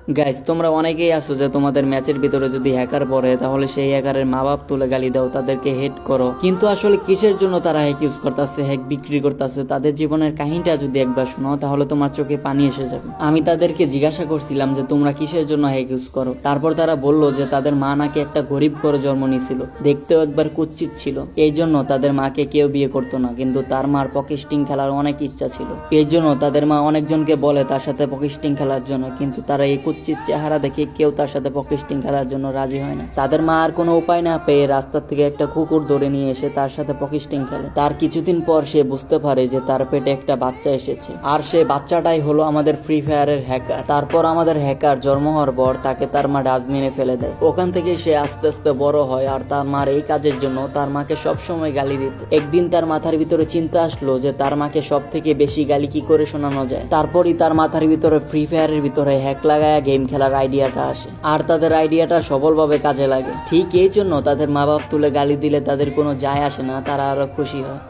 Guys, তোমরা অনেকেই আছো যে তোমাদের ম্যাচের ভিতরে যদি হ্যাকার পড়ে তাহলে সেই হ্যাকারের মা বাপ তুলে গালি দাও, তাদেরকে হেট করো। কিন্তু আসলে কিসের জন্য তারা হ্যাক ইউজ করতেছে, হ্যাক বিক্রি করতেছে, তাদের জীবনের কাহিনীটা যদি একবার শোনো তাহলে তোমার চোখে পানি এসে যাবে। আমি তাদেরকে জিজ্ঞাসা করছিলাম যে তোমরা কিসের জন্য হ্যাক ইউজ করো। তারপর তারা বললো যে তাদের মা নাকি একটা গরিব করে জন্ম নিয়েছিল, দেখতেও একবার কুৎসিত ছিল, এই জন্য তাদের মাকে কেউ বিয়ে করতো না। কিন্তু তার মার পকেস্টিং খেলার অনেক ইচ্ছা ছিল, এই জন্য তাদের মা অনেকজনকে বলে তার সাথে পকেস্টিং খেলার জন্য, কিন্তু তারা এই কুৎসিত চেহারা দেখে কেউ তার সাথে পকেস্টিং খেলার জন্য রাজি হয় না। তাদের মা আর কোনো উপায় না পেয়ে রাস্তার থেকে একটা কুকুর ধরে নিয়ে এসে তার সাথে পকেস্টিং খেলে। তার কিছুদিন পর সে বুঝতে পারে যে তার পেটে একটা বাচ্চা এসেছে, আর সে বাচ্চাটাই হলো আমাদের ফ্রি ফায়ারের হ্যাকার। তারপর আমাদের হ্যাকার জন্ম হওয়ার পর তাকে তার মা ডাস্টবিনে ফেলে দেয়। ওখান থেকে সে আস্তে আস্তে বড় হয়, আর তার মার এই কাজের জন্য তার মাকে সবসময় গালি দিত। একদিন তার মাথার ভিতরে চিন্তা আসলো যে তার মাকে সব থেকে বেশি গালি কি করে শোনানো যায়। তারপরই তার মাথার ভিতরে ফ্রি ফায়ারের ভিতরে হ্যাক লাগায়া গেম খেলার আইডিয়াটা আসে, আর তাদের আইডিয়াটা সফলভাবে কাজে লাগে। ঠিক এই জন্য তাদের মা বাপ তুলে গালি দিলে তাদের কোনো যায় আসে না, তারা আরো খুশি হয়।